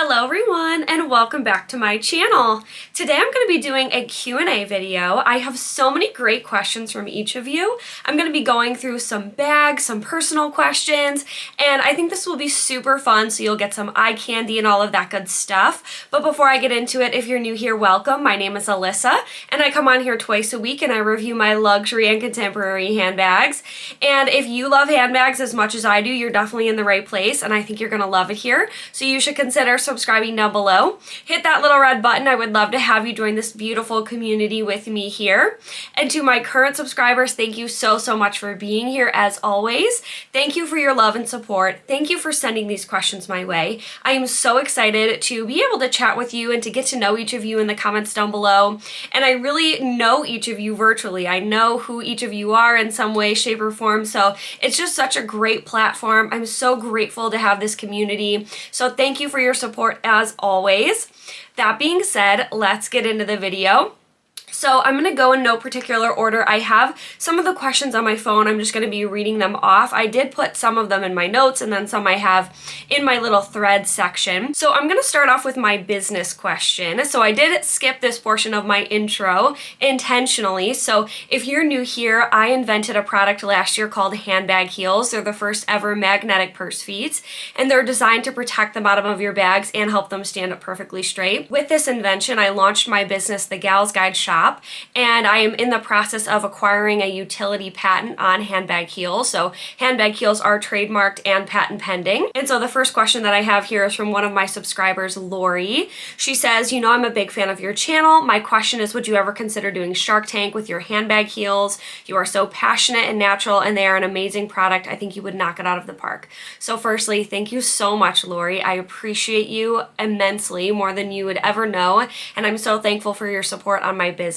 Hello everyone and welcome back to my channel. Today I'm going to be doing a Q&A video. I have so many great questions from each of you. I'm going to be going through some bags, some personal questions, and I think this will be super fun, so you'll get some eye candy and all of that good stuff. But before I get into it, if you're new here, welcome. My name is Alyssa and I come on here twice a week and I review my luxury and contemporary handbags. And if you love handbags as much as I do, you're definitely in the right place and I think you're going to love it here. So you should consider subscribing down below. Hit that little red button. I would love to have you join this beautiful community with me here. And to my current subscribers, thank you so much for being here as always. Thank you for your love and support. Thank you for sending these questions my way. I am so excited to be able to chat with you and to get to know each of you in the comments down below. And I really know each of you virtually. I know who each of you are in some way, shape, or form. So it's just such a great platform. I'm so grateful to have this community. So thank you for your support as always. That being said, let's get into the video. So I'm going to go in no particular order. I have some of the questions on my phone. I'm just going to be reading them off. I did put some of them in my notes and then some I have in my little thread section. So I'm going to start off with my business question. So I did skip this portion of my intro intentionally. So if you're new here, I invented a product last year called Handbag Heels. They're the first ever magnetic purse feet, and they're designed to protect the bottom of your bags and help them stand up perfectly straight. With this invention, I launched my business, The Gals Guide shop, and I am in the process of acquiring a utility patent on handbag heels. So handbag heels are trademarked and patent pending. And so the first question that I have here is from one of my subscribers, Lori. She says, you know, I'm a big fan of your channel. My question is, would you ever consider doing Shark Tank with your handbag heels? You are so passionate and natural, and they are an amazing product. I think you would knock it out of the park. So firstly, thank you so much, Lori. I appreciate you immensely, more than you would ever know. And I'm so thankful for your support on my business.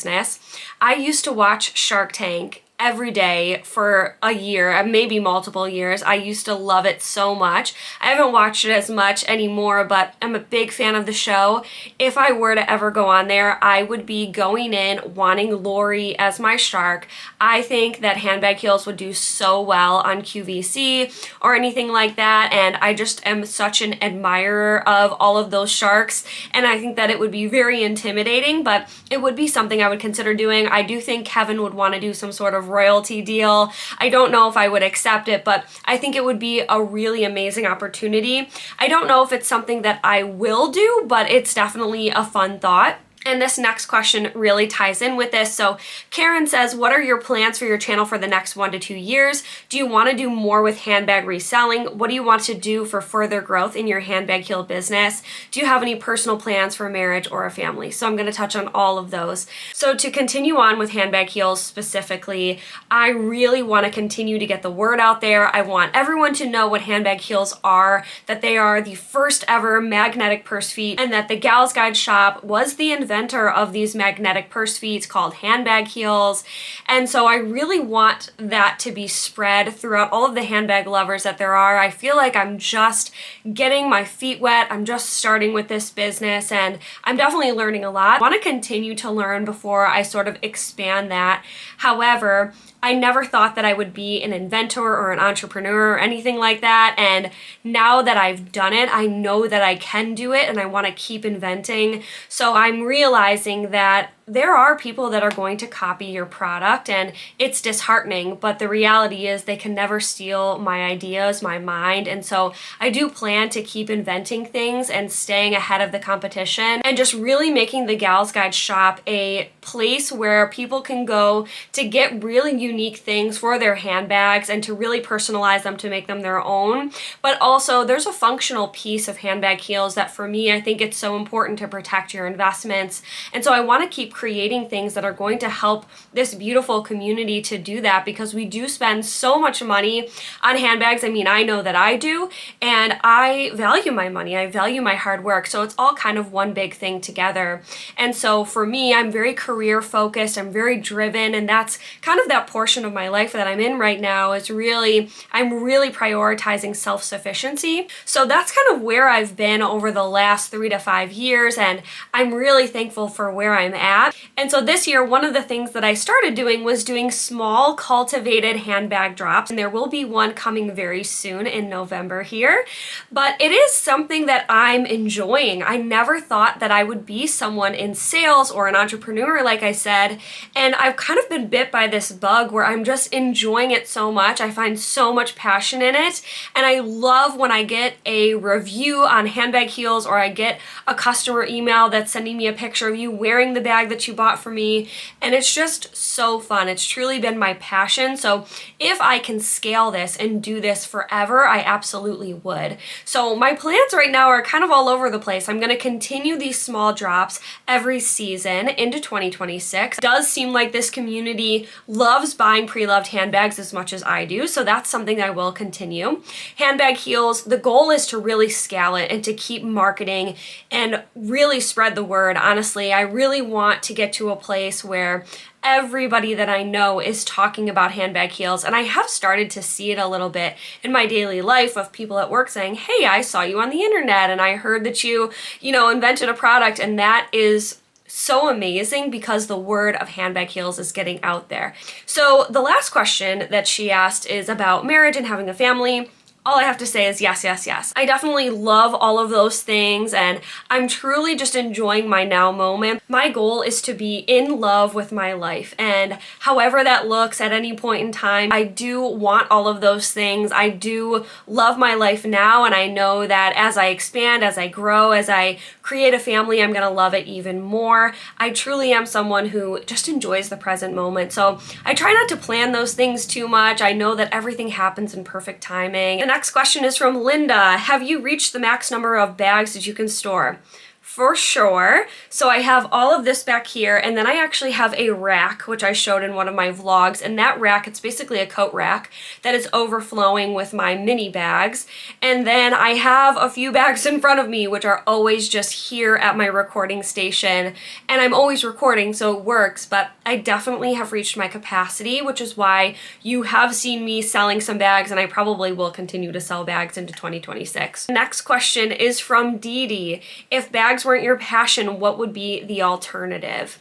I used to watch Shark Tank every day for a year, maybe multiple years. I used to love it so much. I haven't watched it as much anymore, but I'm a big fan of the show. If I were to ever go on there, I would be going in wanting Lori as my shark. I think that handbag heels would do so well on QVC or anything like that, and I just am such an admirer of all of those sharks, and I think that it would be very intimidating, but it would be something I would consider doing. I do think Kevin would want to do some sort of royalty deal. I don't know if I would accept it, but I think it would be a really amazing opportunity. I don't know if it's something that I will do, but it's definitely a fun thought. And this next question really ties in with this. So Karen says, what are your plans for your channel for the next 1 to 2 years? Do you want to do more with handbag reselling? What do you want to do for further growth in your handbag heel business? Do you have any personal plans for marriage or a family? So I'm going to touch on all of those. So to continue on with handbag heels specifically, I really want to continue to get the word out there. I want everyone to know what handbag heels are, that they are the first ever magnetic purse feet, and that the Gals Guide shop was the inventor of these magnetic purse feet called handbag heels. And so I really want that to be spread throughout all of the handbag lovers that there are. I feel like I'm just getting my feet wet. I'm just starting with this business and I'm definitely learning a lot. I want to continue to learn before I sort of expand that. However, I never thought that I would be an inventor or an entrepreneur or anything like that. And now that I've done it, I know that I can do it and I want to keep inventing. So I'm realizing that there are people that are going to copy your product and it's disheartening, but the reality is they can never steal my ideas, my mind. And so I do plan to keep inventing things and staying ahead of the competition and just really making the Gals Guide shop a place where people can go to get really unique things for their handbags and to really personalize them to make them their own. But also there's a functional piece of handbag heels that for me, I think it's so important to protect your investments. And so I want to keep creating things that are going to help this beautiful community to do that, because we do spend so much money on handbags. I mean, I know that I do, and I value my money. I value my hard work. So it's all kind of one big thing together. And so for me, I'm very career focused. I'm very driven, and that's kind of that portion of my life that I'm in right now is really, I'm really prioritizing self-sufficiency. So that's kind of where I've been over the last 3 to 5 years, and I'm really thankful for where I'm at. that. And so this year, one of the things that I started doing was doing small cultivated handbag drops, and there will be one coming very soon in November here. But it is something that I'm enjoying. I never thought that I would be someone in sales or an entrepreneur, like I said, and I've kind of been bit by this bug where I'm just enjoying it so much. I find so much passion in it, and I love when I get a review on Handbag Heels, or I get a customer email that's sending me a picture of you wearing the bag that you bought for me, and it's just so fun. It's truly been my passion. So if I can scale this and do this forever, I absolutely would. So my plans right now are kind of all over the place. I'm going to continue these small drops every season into 2026. It does seem like this community loves buying pre-loved handbags as much as I do, so that's something I will continue. Handbag Heels, the goal is to really scale it and to keep marketing and really spread the word. Honestly, I really want to get to a place where everybody that I know is talking about Handbag Heels, and I have started to see it a little bit in my daily life of people at work saying, hey, I saw you on the internet and I heard that you invented a product, and that is so amazing because the word of Handbag Heels is getting out there. So the last question that she asked is about marriage and having a family. All I have to say is yes, yes, yes. I definitely love all of those things, and I'm truly just enjoying my now moment. My goal is to be in love with my life, and however that looks at any point in time, I do want all of those things. I do love my life now, and I know that as I expand, as I grow, as I create a family, I'm gonna love it even more. I truly am someone who just enjoys the present moment, so I try not to plan those things too much. I know that everything happens in perfect timing. The next question is from Linda. Have you reached the max number of bags that you can store? For sure. So I have all of this back here, and then I actually have a rack, which I showed in one of my vlogs, and that rack, it's basically a coat rack that is overflowing with my mini bags. And then I have a few bags in front of me, which are always just here at my recording station, and I'm always recording, so it works, but I definitely have reached my capacity, which is why you have seen me selling some bags, and I probably will continue to sell bags into 2026. Next question is from Dee Dee. If bags weren't your passion, what would be the alternative?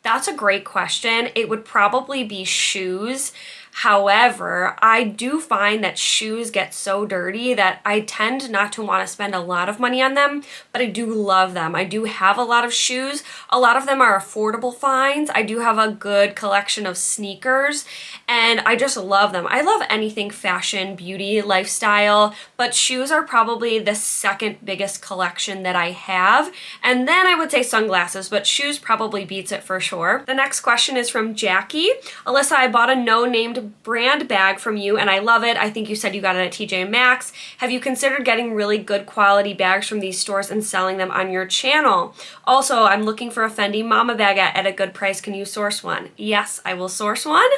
That's a great question. It would probably be shoes. However, I do find that shoes get so dirty that I tend not to want to spend a lot of money on them, but I do love them. I do have a lot of shoes. A lot of them are affordable finds. I do have a good collection of sneakers, and I just love them. I love anything fashion, beauty, lifestyle, but shoes are probably the second biggest collection that I have. And then I would say sunglasses, but shoes probably beats it for sure. The next question is from Jackie. Alyssa, I bought a no-named brand bag from you and I love it. I think you said you got it at TJ Maxx. Have you considered getting really good quality bags from these stores and selling them on your channel? Also, I'm looking for a Fendi Mama bag at a good price. Can you source one? Yes, I will source one.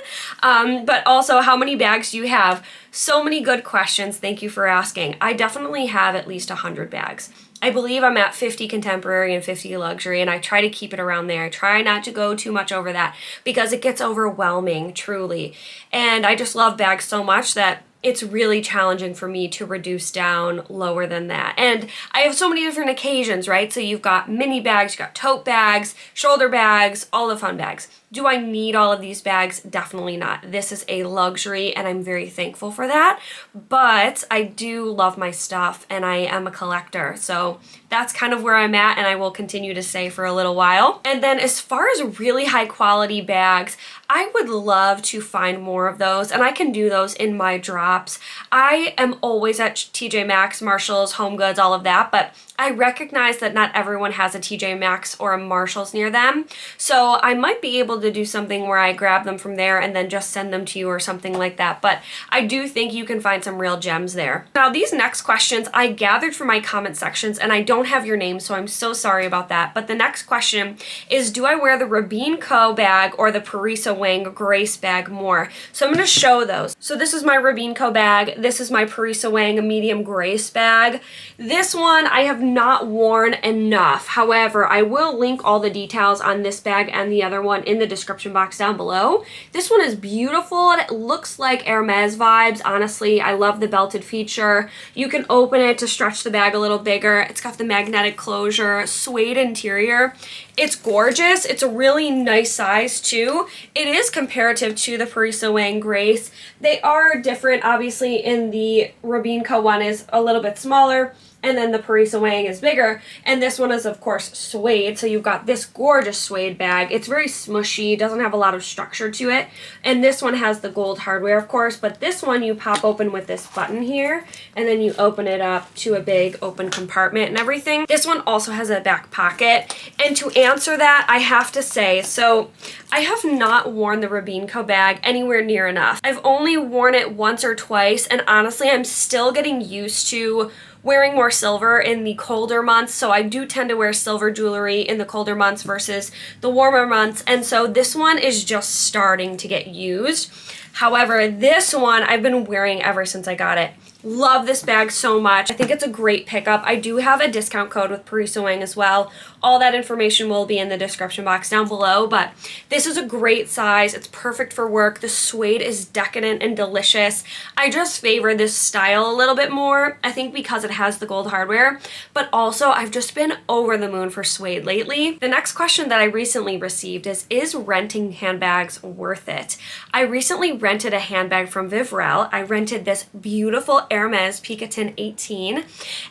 But also, how many bags do you have? So many good questions. Thank you for asking. I definitely have at least 100 bags. I believe I'm at 50 contemporary and 50 luxury, and I try to keep it around there. I try not to go too much over that because it gets overwhelming, truly. And I just love bags so much that it's really challenging for me to reduce down lower than that. And I have so many different occasions, right? So you've got mini bags, you've got tote bags, shoulder bags, all the fun bags. Do I need all of these bags? Definitely not. This is a luxury and I'm very thankful for that. But I do love my stuff and I am a collector. So that's kind of where I'm at and I will continue to stay for a little while. And then as far as really high quality bags, I would love to find more of those, and I can do those in my drops. I am always at TJ Maxx, Marshalls, Home Goods, all of that, but I recognize that not everyone has a TJ Maxx or a Marshalls near them. So I might be able to do something where I grab them from there and then just send them to you or something like that. But I do think you can find some real gems there. Now, these next questions I gathered from my comment sections, and I don't have your name, so I'm so sorry about that. But the next question is, do I wear the Rabin Co. bag or the Parisa Wang Grace bag more? So I'm going to show those. So this is my Rabin Co. bag. This is my Parisa Wang medium Grace bag. This one I have not worn enough. However, I will link all the details on this bag and the other one in the the description box down below. This one is beautiful and it looks like Hermes vibes. Honestly, I love the belted feature. You can open it to stretch the bag a little bigger. It's got the magnetic closure, suede interior. It's gorgeous. It's a really nice size too. It is comparative to the Parisa Wang Grace. They are different, obviously. In the Robinco one is a little bit smaller, and then the Parisa Wang is bigger, and this one is of course suede, so you've got this gorgeous suede bag. It's very smushy, doesn't have a lot of structure to it, and this one has the gold hardware of course, but this one you pop open with this button here, and then you open it up to a big open compartment and everything. This one also has a back pocket, and to answer that, I have to say, so I have not worn the Robinco bag anywhere near enough. I've only worn it once or twice, and honestly, I'm still getting used to wearing more silver in the colder months, so I do tend to wear silver jewelry in the colder months versus the warmer months, and so this one is just starting to get used. However, this one I've been wearing ever since I got it. Love this bag so much. I think it's a great pickup. I do have a discount code with Parisa Wang as well. All that information will be in the description box down below, but this is a great size. It's perfect for work. The suede is decadent and delicious. I just favor this style a little bit more, I think because it has the gold hardware, but also I've just been over the moon for suede lately. The next question that I recently received is renting handbags worth it? I recently rented a handbag from Vivrelle. I rented this beautiful Hermes Picotin 18,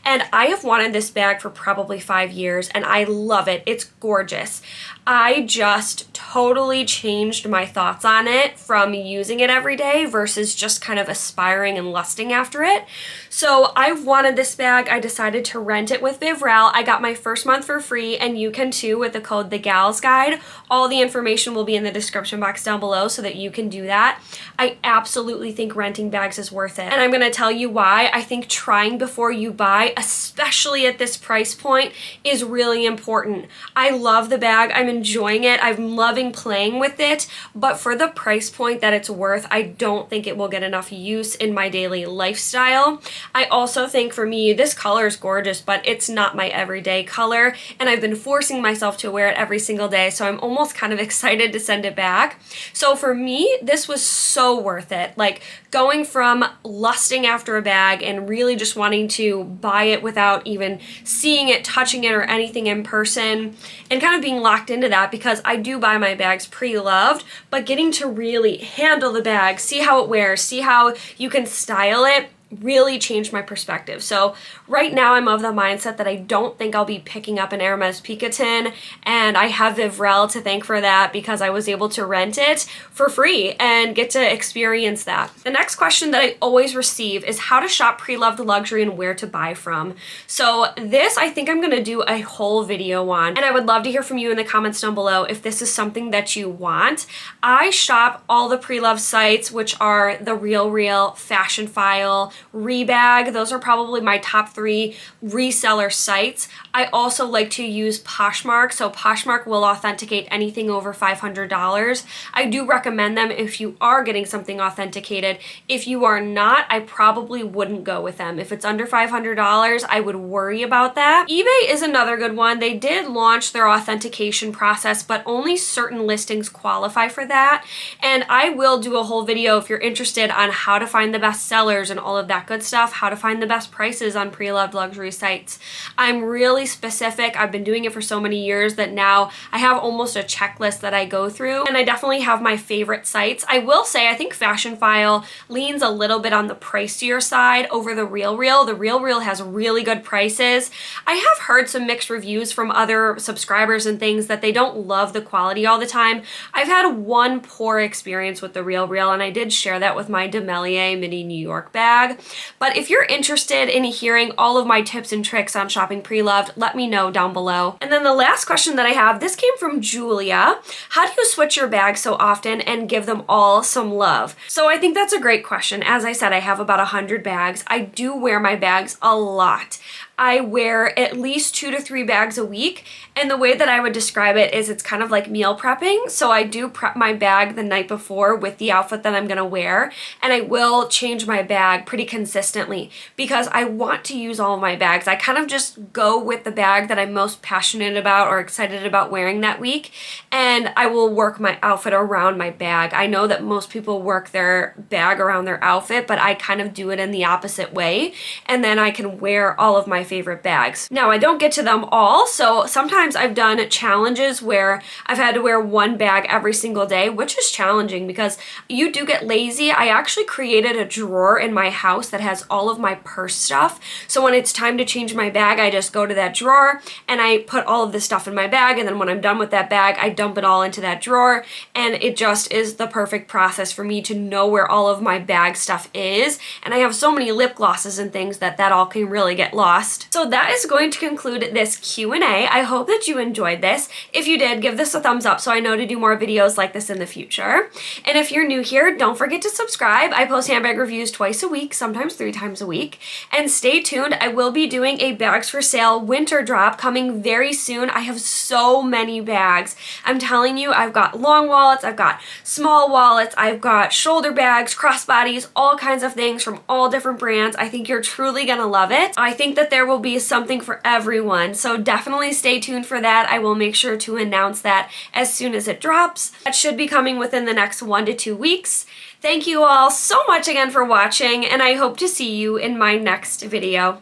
and I have wanted this bag for probably 5 years, and I love it. It's gorgeous. I just totally changed my thoughts on it from using it every day versus just kind of aspiring and lusting after it. So I've wanted this bag. I decided to rent it with Vivrelle. I got my first month for free, and you can too with the code THEGALSGUIDE. All the information will be in the description box down below so that you can do that. I absolutely think renting bags is worth it, and I'm going to tell you why. I think trying before you buy, especially at this price point, is really important. I love the bag. I'm enjoying it. I'm loving playing with it, but for the price point that it's worth, I don't think it will get enough use in my daily lifestyle. I also think for me, this color is gorgeous, but it's not my everyday color, and I've been forcing myself to wear it every single day, so I'm almost kind of excited to send it back. So for me, this was so worth it. Like, going from lusting after a bag and really just wanting to buy it without even seeing it, touching it, or anything in person, and kind of being locked into that because I do buy my bags pre-loved, but getting to really handle the bag, see how it wears, see how you can style it, really changed my perspective. So right now I'm of the mindset that I don't think I'll be picking up an Hermes Picotin, and I have Vivrelle to thank for that because I was able to rent it for free and get to experience that. The next question that I always receive is how to shop pre-loved luxury and where to buy from. So this I think I'm going to do a whole video on, and I would love to hear from you in the comments down below if this is something that you want. I shop all the pre-loved sites, which are the Real, Fashion File, Rebag. Those are probably my top 3 reseller sites. I also like to use Poshmark, so Poshmark will authenticate anything over $500. I do recommend them if you are getting something authenticated. If you are not, I probably wouldn't go with them. If it's under $500, I would worry about that. eBay is another good one. They did launch their authentication process, but only certain listings qualify for that, and I will do a whole video if you're interested on how to find the best sellers and all of that good stuff, how to find the best prices on pre-loved luxury sites. I'm really specific. I've been doing it for so many years that now I have almost a checklist that I go through, and I definitely have my favorite sites. I will say I think Fashion File leans a little bit on the pricier side over the Real. The Real has really good prices. I have heard some mixed reviews from other subscribers and things that they don't love the quality all the time. I've had one poor experience with the Real, and I did share that with my Demalia Mini New York bag. But if you're interested in hearing all of my tips and tricks on shopping pre-loved, let me know down below. And then the last question that I have, this came from Julia. How do you switch your bags so often and give them all some love? So I think that's a great question. As I said, I have about 100 bags. I do wear my bags a lot. I wear at least 2 to 3 bags a week. And the way that I would describe it is it's kind of like meal prepping. So I do prep my bag the night before with the outfit that I'm gonna wear, and I will change my bag pretty consistently because I want to use all of my bags. I kind of just go with the bag that I'm most passionate about or excited about wearing that week, and I will work my outfit around my bag. I know that most people work their bag around their outfit, but I kind of do it in the opposite way, and then I can wear all of my favorite bags. Now, I don't get to them all, so sometimes I've done challenges where I've had to wear one bag every single day, which is challenging because you do get lazy. I actually created a drawer in my house that has all of my purse stuff. So when it's time to change my bag, I just go to that drawer and I put all of this stuff in my bag, and then when I'm done with that bag, I dump it all into that drawer, and it just is the perfect process for me to know where all of my bag stuff is. And I have so many lip glosses and things that all can really get lost. So that is going to conclude this Q&A. I hope that you enjoyed this. If you did, give this a thumbs up so I know to do more videos like this in the future. And if you're new here, don't forget to subscribe. I post handbag reviews twice a week, sometimes 3 times a week. And stay tuned. I will be doing a bags for sale winter drop coming very soon. I have so many bags. I'm telling you, I've got long wallets, I've got small wallets, I've got shoulder bags, crossbodies, all kinds of things from all different brands. I think you're truly gonna love it. I think that there will be something for everyone, so definitely stay tuned for that. I will make sure to announce that as soon as it drops. That should be coming within the next 1 to 2 weeks. Thank you all so much again for watching, and I hope to see you in my next video.